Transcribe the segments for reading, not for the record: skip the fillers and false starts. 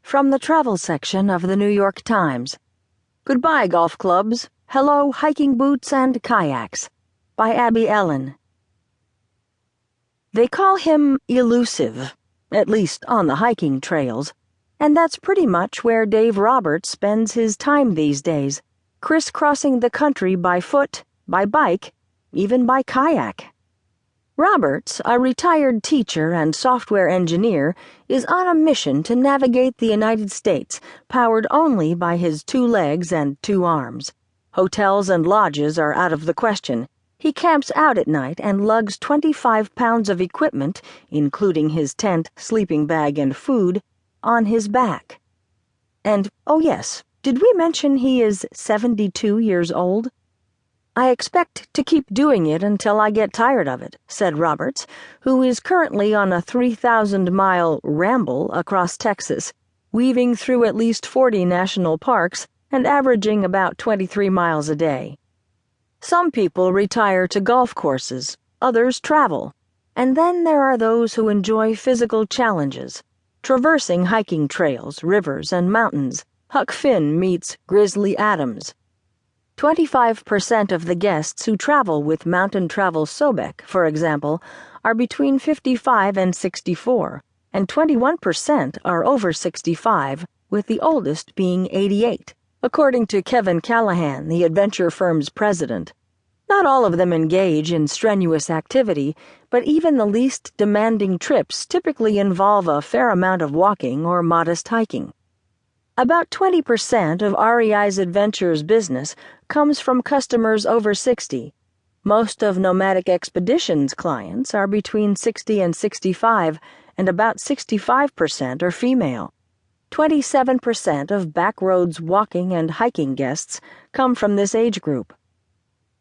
From the travel section of the New York Times. Goodbye, golf clubs. Hello, hiking boots and kayaks. By Abby Ellin. They call him elusive, at least on the hiking trails, and that's pretty much where Dave Roberts spends his time these days, crisscrossing the country by foot, by bike, even by kayak. Roberts, a retired teacher and software engineer, is on a mission to navigate the United States, powered only by his 2 legs and 2 arms. Hotels and lodges are out of the question. He camps out at night and lugs 25 pounds of equipment, including his tent, sleeping bag, and food, on his back. And, oh yes, did we mention he is 72 years old? I expect to keep doing it until I get tired of it, said Roberts, who is currently on a 3,000-mile ramble across Texas, weaving through at least 40 national parks and averaging about 23 miles a day. Some people retire to golf courses, others travel, and then there are those who enjoy physical challenges, traversing hiking trails, rivers, and mountains. Huck Finn meets Grizzly Adams. 25% of the guests who travel with Mountain Travel Sobek, for example, are between 55 and 64, and 21% are over 65, with the oldest being 88, according to Kevin Callahan, the adventure firm's president. Not all of them engage in strenuous activity, but even the least demanding trips typically involve a fair amount of walking or modest hiking. About 20% of REI's Adventures business comes from customers over 60. Most of Nomadic Expeditions clients are between 60 and 65, and about 65% are female. 27% of Backroads walking and hiking guests come from this age group.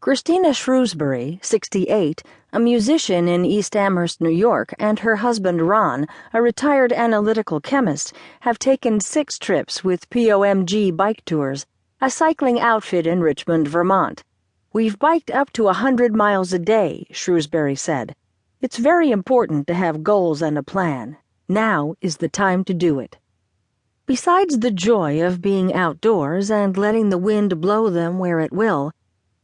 Christina Shrewsbury, 68, a musician in East Amherst, New York, and her husband Ron, a retired analytical chemist, have taken 6 trips with POMG Bike Tours, a cycling outfit in Richmond, Vermont. "We've biked up to 100 miles a day," Shrewsbury said. "It's very important to have goals and a plan. Now is the time to do it." Besides the joy of being outdoors and letting the wind blow them where it will,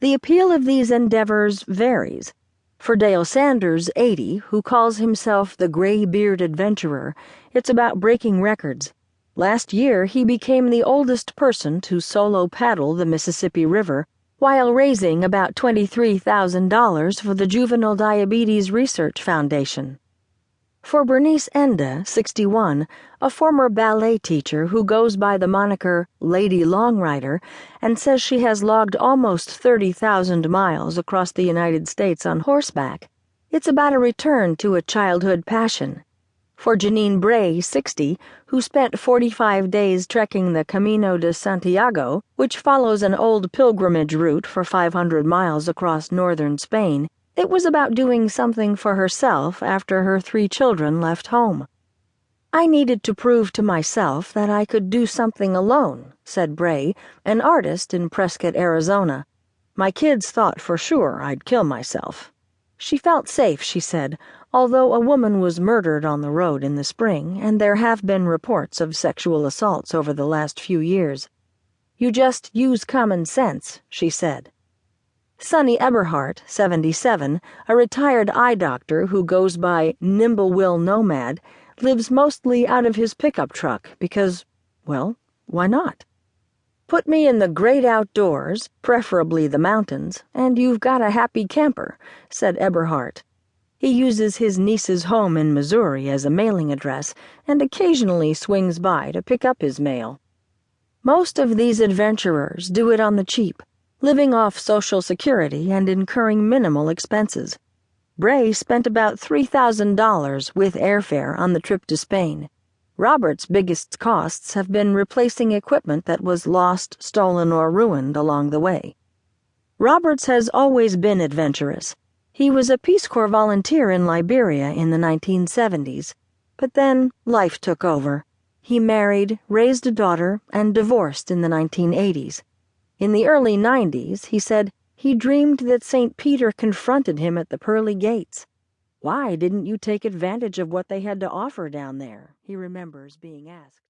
the appeal of these endeavors varies. For Dale Sanders, 80, who calls himself the gray-beard adventurer, it's about breaking records. Last year, he became the oldest person to solo paddle the Mississippi River while raising about $23,000 for the Juvenile Diabetes Research Foundation. For Bernice Enda, 61, a former ballet teacher who goes by the moniker Lady Longrider and says she has logged almost 30,000 miles across the United States on horseback, it's about a return to a childhood passion. For Janine Bray, 60, who spent 45 days trekking the Camino de Santiago, which follows an old pilgrimage route for 500 miles across northern Spain, it was about doing something for herself after her 3 children left home. "I needed to prove to myself that I could do something alone," said Bray, an artist in Prescott, Arizona. "My kids thought for sure I'd kill myself." She felt safe, she said, although a woman was murdered on the road in the spring, and there have been reports of sexual assaults over the last few years. "You just use common sense," she said. Sonny Eberhardt, 77, a retired eye doctor who goes by Nimble-Will Nomad, lives mostly out of his pickup truck because, well, why not? "Put me in the great outdoors, preferably the mountains, and you've got a happy camper," said Eberhardt. He uses his niece's home in Missouri as a mailing address and occasionally swings by to pick up his mail. Most of these adventurers do it on the cheap, living off Social Security and incurring minimal expenses. Bray spent about $3,000 with airfare on the trip to Spain. Robert's biggest costs have been replacing equipment that was lost, stolen, or ruined along the way. Roberts has always been adventurous. He was a Peace Corps volunteer in Liberia in the 1970s, but then life took over. He married, raised a daughter, and divorced in the 1980s. In the early 90s, he said he dreamed that St. Peter confronted him at the pearly gates. "Why didn't you take advantage of what they had to offer down there?" he remembers being asked.